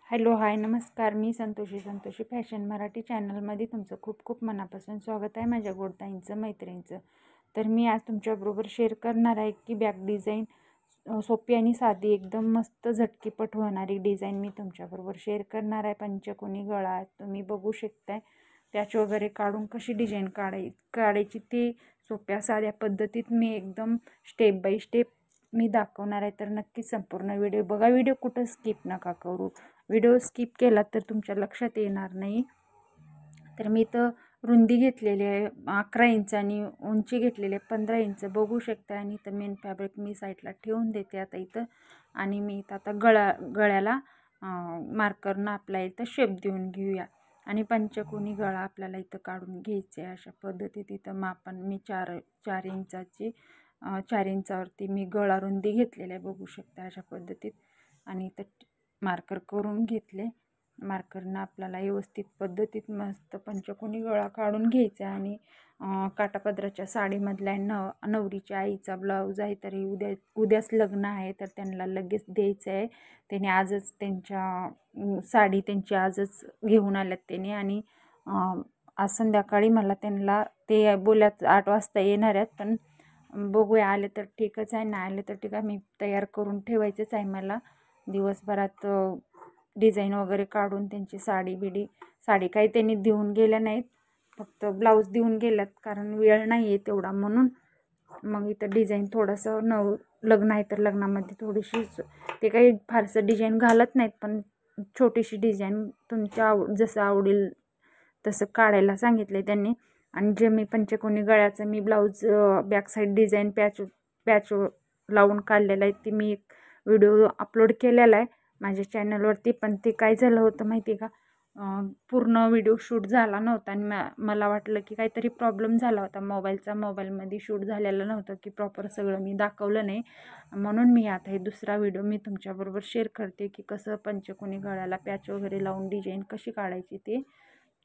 Hello hi नमस्कार. मी संतोषी fashion Marathi चॅनलमध्ये तुमचं खूप खूप मनापासून स्वागत आहे माझ्या गोडताईंचं मैत्रिणींचं. तर मी आज तुमच्याबरोबर शेअर करणार आहे की बॅक डिझाईन सोपी आणि साधी एकदम मस्त झटकीपट होणारी डिझाईन मी तुमच्याबरोबर शेअर करणार आहे. पंचकोनी गळा तुम्ही बघू शकताय. पॅच वगैरे काढून कशी डिझाईन काढायची ते सोप्या साध्या पद्धतीत मी एकदम स्टेप बाय स्टेप मी दाखवणार आहे. तर नक्कीच संपूर्ण व्हिडिओ बघा. व्हिडिओ कुठं स्किप नका करू. व्हिडिओ स्किप केला तर तुमच्या लक्षात येणार नाही. तर मी तर रुंदी घेतलेली आहे 11 इंच आणि उंची घेतलेली आहे 15 इंच बघू शकता. आणि इथं मेन फॅब्रिक मी साईडला ठेवून देते आता इथं. आणि मी इथं आता गळ्याला मार्करनं आपल्या इथं शेप देऊन घेऊया. आणि पंचकोनी गळा आपल्याला इथं काढून घ्यायचा आहे. अशा पद्धतीत इथं मापन मी 4 इंचाची 4 इंचावरती मी गळा रुंदी घेतलेली आहे बघू शकता अशा पद्धतीत. आणि इथं मार्कर करून घेतले. मार्करनं आपल्याला व्यवस्थित पद्धतीत मस्त पंचकोनी गळा काढून घ्यायचा. आणि काठापदराच्या साडीमधल्या नवरीच्या आईचा ब्लाऊज आहे. तरी उद्याच लग्न आहे तर त्यांना लगेच द्यायचं आहे. त्याने आजच साडी त्यांची आजच घेऊन आल्यात त्याने. आणि आज संध्याकाळी मला त्यांना ते बोलल्यात 8 वाजता येणार आहेत. पण बघूया आले तर ठीकच आहे, नाही आले तर ठीक आहे. मी तयार करून ठेवायचंच आहे मला दिवसभरात. डिझाईन वगैरे काढून त्यांची साडी काही त्यांनी देऊन गेल्या नाहीत, फक्त ब्लाऊज देऊन गेल्यात कारण वेळ नाही आहे तेवढा म्हणून. मग इथं डिझाईन थोडंसं लग्न आहे तर लग्नामध्ये थोडीशी ते काही फारसं डिझाईन घालत नाहीत, पण छोटीशी डिझाईन तुमच्या जसं आवडेल तसं काढायला सांगितले त्यांनी. आणि जे मी पंचकोनी गळ्याचं मी blouse back side design patch लावून काढलेलं आहे ती मी एक व्हिडिओ अपलोड केलेला आहे माझ्या चॅनलवरती. पण ते काय झालं होतं माहिती आहे का, पूर्ण व्हिडिओ शूट झाला नव्हता. आणि मला वाटलं की काहीतरी प्रॉब्लेम झाला होता मोबाईलमध्ये शूट झालेलं नव्हतं की प्रॉपर सगळं मी दाखवलं नाही. म्हणून मी आता हे दुसरा व्हिडिओ मी तुमच्याबरोबर शेअर करते की कसं पंचकोनी गळ्याला पॅच वगैरे लावून डिझाईन कशी काढायची ते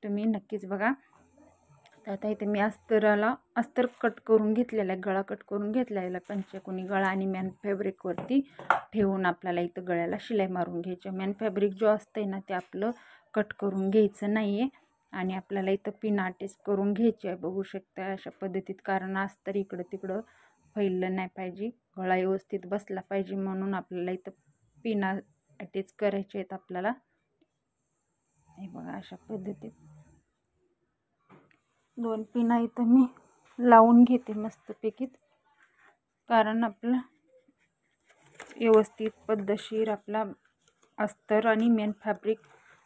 तुम्ही नक्कीच बघा. तर आता इथे मी अस्तर कट करून घेतलेला आहे, गळा कट करून घेतलेला पंचकोनी गळा. आणि मॅन फॅब्रिकवरती ठेवून आपल्याला इथं गळ्याला शिलाई मारून घ्यायची. मॅन फॅब्रिक जो असतंय ना ते आपलं कट करून घ्यायचं नाही आहे. आणि आपल्याला इथं पिन अटॅच करून घ्यायची आहे बघू शकता अशा पद्धतीत. कारण अस्तर इकडं तिकडं फैललं नाही पाहिजे, गळा व्यवस्थित बसला पाहिजे म्हणून आपल्याला इथं पिन अटॅच करायचे आहेत आपल्याला. हे बघा अशा पद्धतीत 2 पिना इथं मी लावून घेते मस्तपैकी. कारण आपलं व्यवस्थित पद्धतशीर आपला अस्तर आणि मेन फॅब्रिक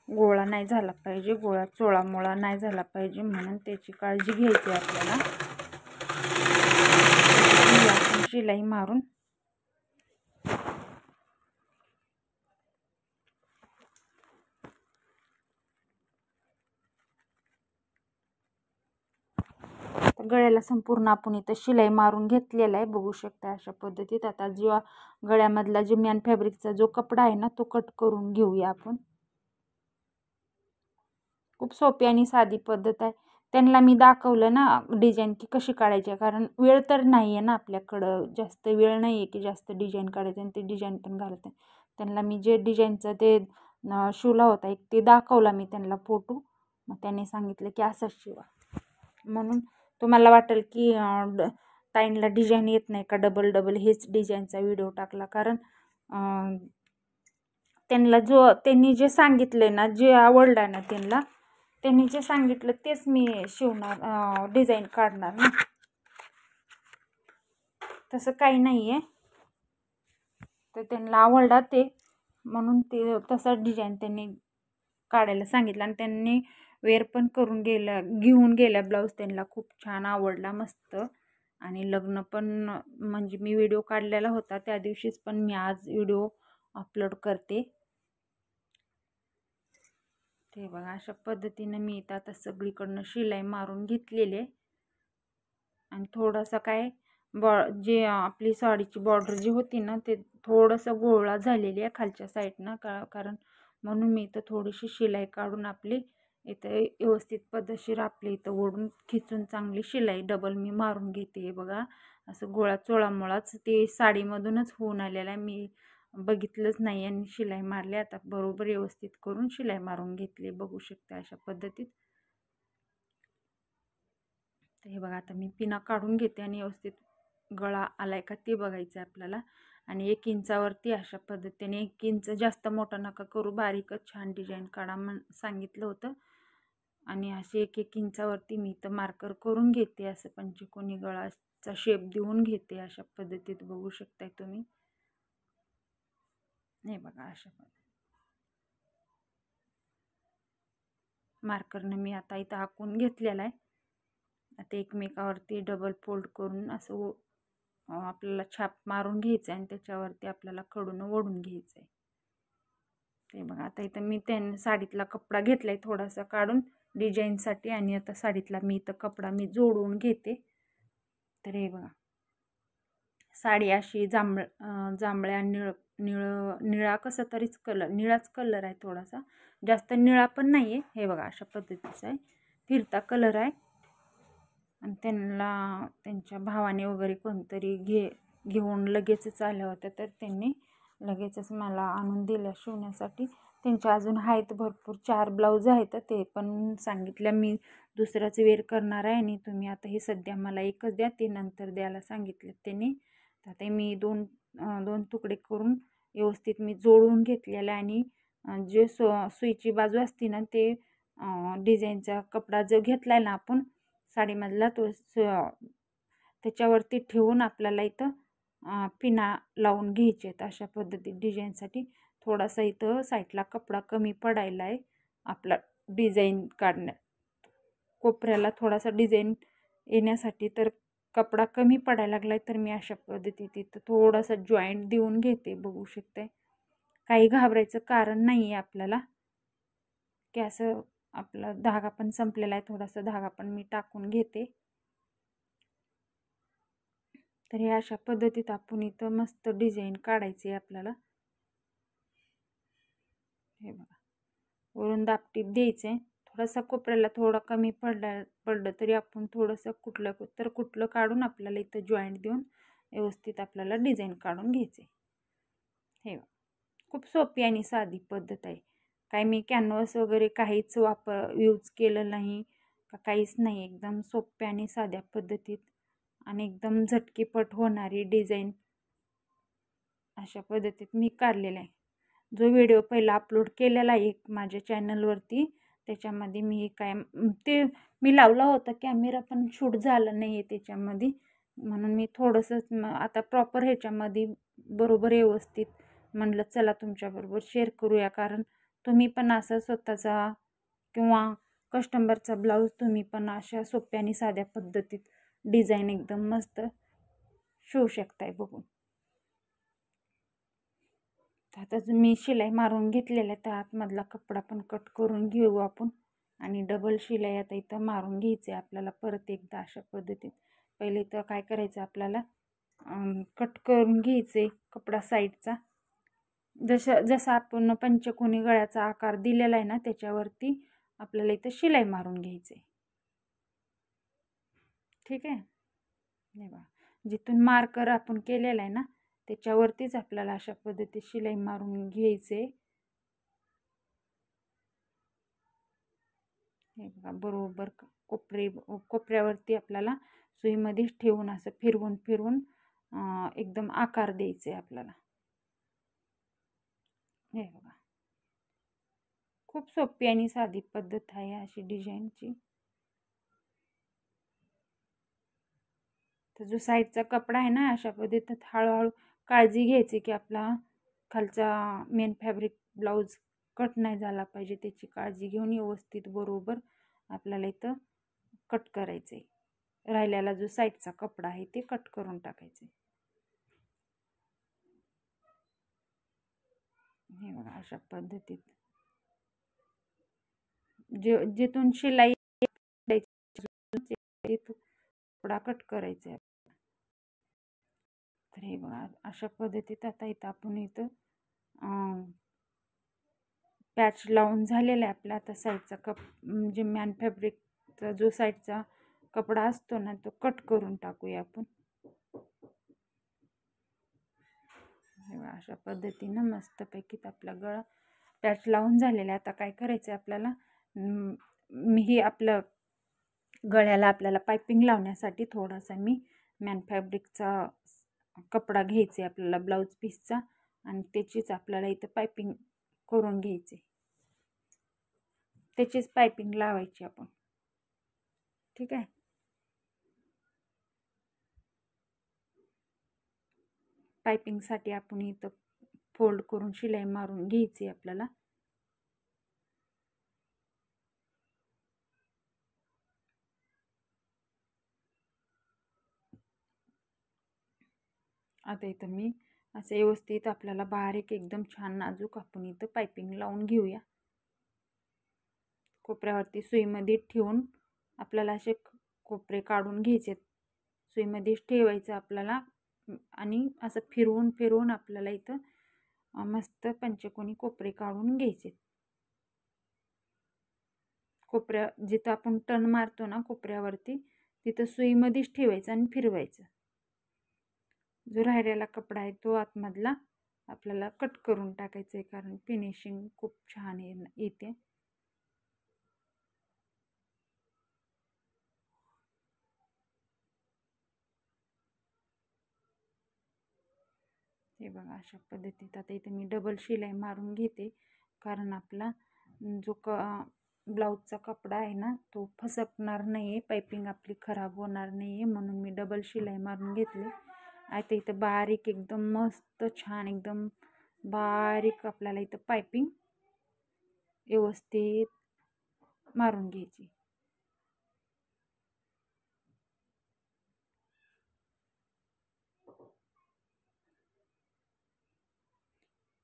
गोळा नाही झाला पाहिजे, गोळा चोळामोळा नाही झाला पाहिजे म्हणून त्याची काळजी घ्यायची आपल्याला. शिलाई मारून गळ्याला संपूर्ण आपण इथं शिलाई मारून घेतलेला आहे बघू शकता अशा पद्धतीत. आता जेव्हा गळ्यामधला जो मॅन फॅब्रिकचा जो कपडा आहे ना तो कट करून घेऊया आपण. खूप सोपी आणि साधी पद्धत आहे. त्यांना मी दाखवलं ना डिझाईन की कशी काढायची आहे, कारण वेळ तर नाही आहे ना आपल्याकडं, जास्त वेळ नाही आहे की जास्त डिझाईन काढायचं आणि ते डिझाईन पण घालत आहे. त्यांना मी जे डिझाईनचं ते शिवला होता एक ते दाखवला मी त्यांना फोटो. मग त्यांनी सांगितलं की असंच शिवा. म्हणून तुम्हाला वाटेल की ताईंला डिझाईन येत नाही का, डबल हेच डिझाईनचा व्हिडिओ टाकला. कारण त्यांनी जे सांगितलं ना, जे आवडलं ना त्यांनी जे सांगितलं तेच मी शिवणार, डिझाईन काढणार ना, तसं काही नाही आहे. तर त्यांना आवडला ते म्हणून ते तसं डिझाईन त्यांनी काढायला सांगितलं. आणि त्यांनी वेअर पण करून घेऊन गेल्या ब्लाऊज. त्यांना खूप छान आवडला मस्त. आणि लग्न पण म्हणजे मी व्हिडिओ काढलेला होता त्या दिवशीच, पण मी आज व्हिडिओ अपलोड करते. ते बघा अशा पद्धतीने मी इथं आता सगळीकडनं शिलाई मारून घेतलेली आहे. आणि थोडंसं काय जे आपली साडीची बॉर्डर जी होती ना ते थोडंसं गोळा झालेली आहे खालच्या साईडनं कारण म्हणून मी इथं थोडीशी शिलाई काढून आपली इथं व्यवस्थित पद्धतशीर आपली इथं ओढून खिचून चांगली शिलाई डबल मी मारून घेते. बघा असं गोळा चोळामुळाच ते साडीमधूनच होऊन आलेला आहे. मी बघितलंच नाही आणि शिलाई मारली. आता बरोबर व्यवस्थित करून शिलाई मारून घेतली. बघू शकता अशा पद्धतीत. तर हे बघा, आता मी पिना काढून घेते आणि व्यवस्थित गळा आलाय का ते बघायचं आपल्याला. आणि 1 इंचावरती अशा पद्धतीने, 1 इंच जास्त मोठा नका करू, बारीकच छान डिझाईन काढा सांगितलं होतं. आणि असे 1-1 इंचावरती मी तर मार्कर करून घेते. असं पंचकोनी गळाचा शेप देऊन घेते अशा पद्धतीत. बघू शकताय तुम्ही. हे बघा अशा मार्करने मी आता इथं आखून घेतलेला आहे. आता एकमेकावरती डबल फोल्ड करून असं आपल्याला छाप मारून घ्यायचं आहे आणि त्याच्यावरती आपल्याला कडून ओढून घ्यायचं आहे. ते बघा, आता इथं मी साडीतला कपडा घेतलाय थोडासा काढून डिझाईनसाठी, आणि आता साडीतला मी इथं कपडा जोडून घेते. तर हे बघा, साडी अशी जांभळ्या निळा कसा तरीच कलर, निळाच कलर आहे, थोडासा जास्त निळा पण नाही आहे. हे बघा अशा पद्धतीचा आहे, फिरता कलर आहे. आणि त्यांच्या भावाने वगैरे कोणतरी घेऊन लगेचच आल्या होत्या, तर त्यांनी लगेचच मला आणून दिल्या शिवण्यासाठी. त्यांच्या अजून आहेत भरपूर, 4 ब्लाऊज आहेत. ते पण सांगितल्या मी दुसराच वेअर करणार आहे आणि तुम्ही आता हे सध्या मला एकच द्या, ते नंतर द्यायला सांगितलं त्यांनी. तर ते मी दोन तुकडे करून व्यवस्थित मी जोडून घेतलेलं आहे. आणि जे सुईची बाजू असते ना, ते डिझाईनचा कपडा जो घेतलाय ना आपण साडीमधला, तो त्याच्यावरती ठेवून आपल्याला इथं पिना लावून घ्यायचे आहेत अशा पद्धतीत डिझाईनसाठी. थोडासा इथं साईडला कपडा कमी पडायला आहे आपला डिझाईन काढण्यात. कोपऱ्याला थोडासा डिझाईन येण्यासाठी तर कपडा कमी पडायला लागलाय, तर मी अशा पद्धतीत इथं थोडासा जॉईंट देऊन घेते. बघू शकते. काही घाबरायचं कारण नाही आहे आपल्याला, की असं आपला धागा पण संपलेला आहे, थोडासा धागा पण मी टाकून घेते. तर हे अशा पद्धतीत आपण इथं मस्त डिझाईन काढायची आहे आपल्याला. हे बघा, वरून दाबटीप द्यायचे. थोडासा कोपऱ्याला थोडा कमी पडलं तरी आपण थोडंसं कुठलं काढून आपल्याला इथं जॉईंट देऊन व्यवस्थित आपल्याला डिझाईन काढून घ्यायचे. हे खूप सोपी आणि साधी पद्धत आहे. काय मी कॅनव्हास वगैरे काहीच यूज केलं नाही का, काहीच नाही. एकदम सोप्या आणि साध्या पद्धतीत आणि एकदम झटकीपट होणारी डिझाईन अशा पद्धतीत मी काढलेला आहे. जो व्हिडिओ पहिला अपलोड केलेला आहे माझ्या चॅनलवरती, त्याच्यामध्ये मी ते मी लावला होता कॅमेरा, पण शूट झालं नाही आहे त्याच्यामध्ये, म्हणून मी थोडंसं आता प्रॉपर ह्याच्यामध्ये बरोबर व्यवस्थित म्हणलं चला तुमच्याबरोबर शेअर करूया. कारण तुम्ही पण असं स्वतःचा किंवा कस्टमरचा ब्लाऊज तुम्ही पण अशा सोप्या आणि साध्या पद्धतीत डिझाईन एकदम मस्त शिवू शकताय बघून. आता मी शिलाई मारून घेतलेला आहे, तर आतमधला कपडा पण कट करून घेऊ आपण. आणि डबल शिलाई आता इथं मारून घ्यायचे आपल्याला परत एकदा अशा पद्धतीत. पहिले तर काय करायचं आपल्याला, कट करून घ्यायचे कपडा साईडचा. जसा आपण पंचकोनी गळ्याचा आकार दिलेला आहे ना, त्याच्यावरती आपल्याला इथं शिलाई मारून घ्यायचे. ठीक आहे. नाही बा, जिथून मार्कर आपण केलेला आहे ना, त्याच्यावरतीच आपल्याला अशा पद्धतीत शिलाई मारून घ्यायचे. हे बघा, बरोबर कोपऱ्यावरती आपल्याला सुईमध्येच ठेवून असं फिरवून एकदम आकार द्यायचे आपल्याला. हे बघा, खूप सोपी आणि साधी पद्धत आहे अशी डिझाईनची. तर जो साईडचा कपडा आहे ना, अशा पद्धतीत हळूहळू काळजी घ्यायची की आपला खालचा मेन फॅब्रिक ब्लाऊज कट नाही झाला पाहिजे. त्याची काळजी घेऊन व्यवस्थित बरोबर आपल्याला इथं कट करायचे. राहिलेला जो साईडचा कपडा आहे ते कट करून टाकायचे. हे बघा, अशा पद्धतीत जिथून शिलाई कपडा कट करायचा. तर हे बघा, अशा पद्धतीत आता इथं आपण इथं पॅच लावून झालेला आहे आपला. आता साईडचा म्हणजे मॅन फॅब्रिकचा जो साईडचा कपडा असतो ना, तो कट करून टाकूया आपण. बघा अशा पद्धतीनं मस्तपैकी आपला गळा पॅच लावून झालेला आहे. आता काय करायचं आहे आपल्याला, मी आपलं गळ्याला आपल्याला पायपिंग लावण्यासाठी थोडासा मी मॅन फॅब्रिकचा कपडा घ्यायचा आहे आपल्याला ब्लाऊज पीसचा, आणि त्याचीच आपल्याला इथं पायपिंग करून घ्यायची, त्याचीच पायपिंग लावायची आपण. ठीक आहे. पायपिंगसाठी आपण इथं फोल्ड करून शिलाई मारून घ्यायची आपल्याला. आता इथं मी असं व्यवस्थित आपल्याला बारीक एकदम छान नाजूक आपण इथं पायपिंग लावून घेऊया. कोपऱ्यावरती सुईमध्ये ठेवून आपल्याला असे कोपरे काढून घ्यायचे, सुईमध्येच ठेवायचं आपल्याला, आणि असं फिरवून फिरवून आपल्याला इथं मस्त पंचकोनी कोपरे काढून घ्यायचे. कोपऱ्या जिथं आपण टर्न मारतो ना कोपऱ्यावरती, तिथं सुईमध्येच ठेवायचं आणि फिरवायचं. जो राहिलेला कपडा आहे तो आतमधला आपल्याला कट करून टाकायचं आहे, कारण फिनिशिंग खूप छान येते. हे बघा अशा पद्धतीत. आता इथे मी डबल शिलाई मारून घेते, कारण आपला जो ब्लाऊजचा कपडा आहे ना तो फसकणार नाही आहे, पायपिंग आपली खराब होणार नाही आहे, म्हणून मी डबल शिलाई मारून घेतली. आता इथं बारीक एकदम मस्त छान एकदम बारीक आपल्याला इथं पायपिंग व्यवस्थित मारून घ्यायची.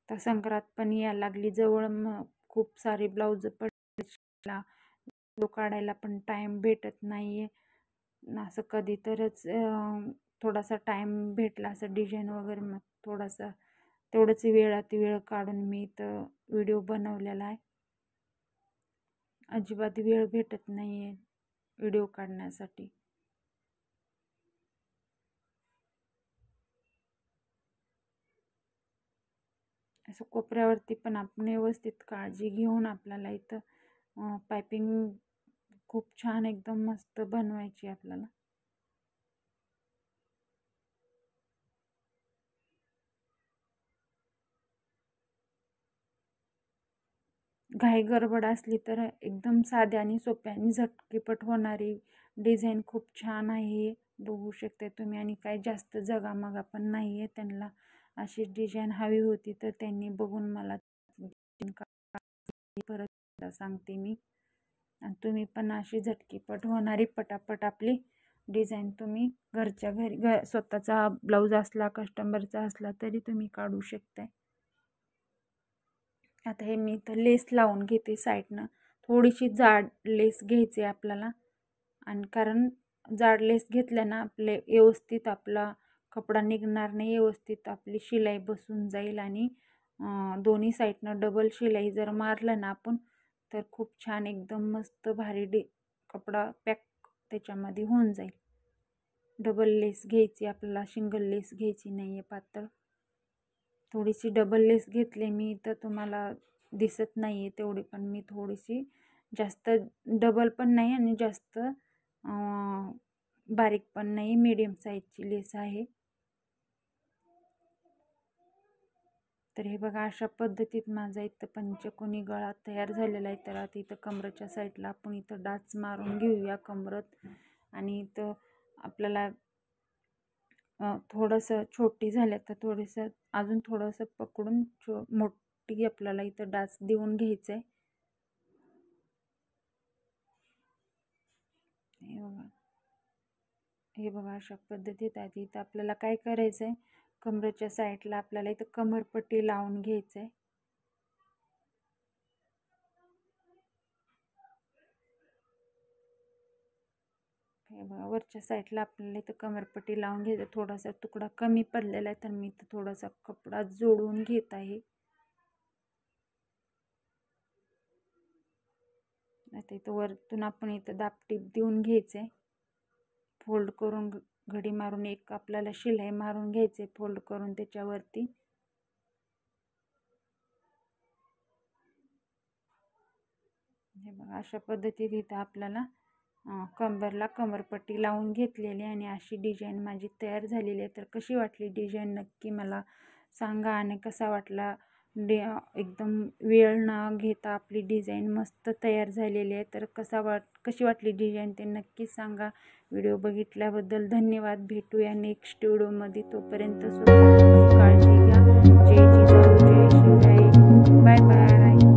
तर संक्रांत पण यायला लागली जवळ, मग खूप सारे ब्लाऊज पडला, तो काढायला पण टाईम भेटत नाही आहे. असं कधी तरच थोडासा टाईम भेटला असं डिझाईन वगैरे, मग थोडासा तेवढंच वेळात वेळ काढून मी इथं व्हिडिओ बनवलेला आहे. अजिबात वेळ भेटत नाही आहे व्हिडिओ काढण्यासाठी. असं कोपऱ्यावरती पण आपण व्यवस्थित काळजी घेऊन आपल्याला इथं पायपिंग खूप छान एकदम मस्त बनवायची आपल्याला. घाई गडबड असली तर एकदम साध्या आणि सोप्या आणि झटकीपट होणारी डिझाईन खूप छान आहे, बघू शकता तुम्ही. आणि काही जास्त जगामगा पण नाही आहे. त्यांना अशी डिझाईन हवी होती तर त्यांनी बघून मला परत सांगते मी. आणि तुम्ही पण अशी झटकीपट होणारी पटापट आपली डिझाईन तुम्ही घरच्या घरी स्वतःचा ब्लाऊज असला कस्टमरचा असला तरी तुम्ही काढू शकताय. आता हे मी तर लेस लावून घेते साईडनं, थोडीशी जाड लेस घ्यायची आपल्याला. आणि कारण जाड लेस घेतल्यानं आपले व्यवस्थित आपला कपडा निघणार नाही, व्यवस्थित आपली शिलाई बसून जाईल. आणि दोन्ही साईडनं डबल शिलाई जर मारलं ना आपण तर खूप छान एकदम मस्त भारी कपडा पॅक त्याच्यामध्ये होऊन जाईल. डबल लेस घ्यायची आपल्याला, सिंगल लेस घ्यायची नाही आहे पातळ. थोडीशी डबल लेस घेतली मी, तर तुम्हाला दिसत नाही आहे तेवढी, पण मी थोडीशी जास्त डबल पण नाही आणि जास्त बारीक पण नाही, मीडियम साईजची लेस आहे. तर हे बघा अशा पद्धतीत माझा इथं पंचकोनी गळा तयार झालेला आहे. तर आता इथं कमरेच्या साईडला आपण इथं डाच मारून घेऊया कमरत. आणि इथं आपल्याला थोडंसं छोटी झाल्या तर थोडंसं अजून थोडंसं पकडून मोठी आपल्याला इथं डाच देऊन घ्यायचं आहे. हे बघा अशा पद्धतीत आहे. इथं आपल्याला काय करायचं आहे, कमरेच्या साईडला आपल्याला इथं कमरपट्टी लावून घ्यायचं आहे. हे बघा वरच्या साईडला आपल्याला इथं कमरपट्टी लावून घ्यायचं. थोडासा तुकडा कमी पडलेला आहे तर मी इथं थोडासा कपडा जोडून घेत आहे. आता इथं वरतून आपण इथं दाबटीप देऊन घ्यायचं आहे, फोल्ड करून घडी मारून एक आपल्याला शिलाई मारून घ्यायचे फोल्ड करून त्याच्यावरती. हे बघा अशा पद्धतीत इथं आपल्याला कंबरला कमरपट्टी लावून घेतलेली आणि अशी डिझाईन माझी तयार झालेली आहे। तर कशी वाटली डिझाईन नक्की मला सांगा आणि कसा वाटला एकदम वेळ न घेता आपली डिझाईन मस्त तयार झालेली आहे। तर कशी वाटली डिझाईन ते नक्कीच सांगा। व्हिडिओ बघितल्याबद्दल धन्यवाद। भेटूया नेक्स्ट व्हिडिओमध्ये, तोपर्यंत स्वतःची काळजी घ्या। जय जिजाऊ जय शिवराय, बाय बाय।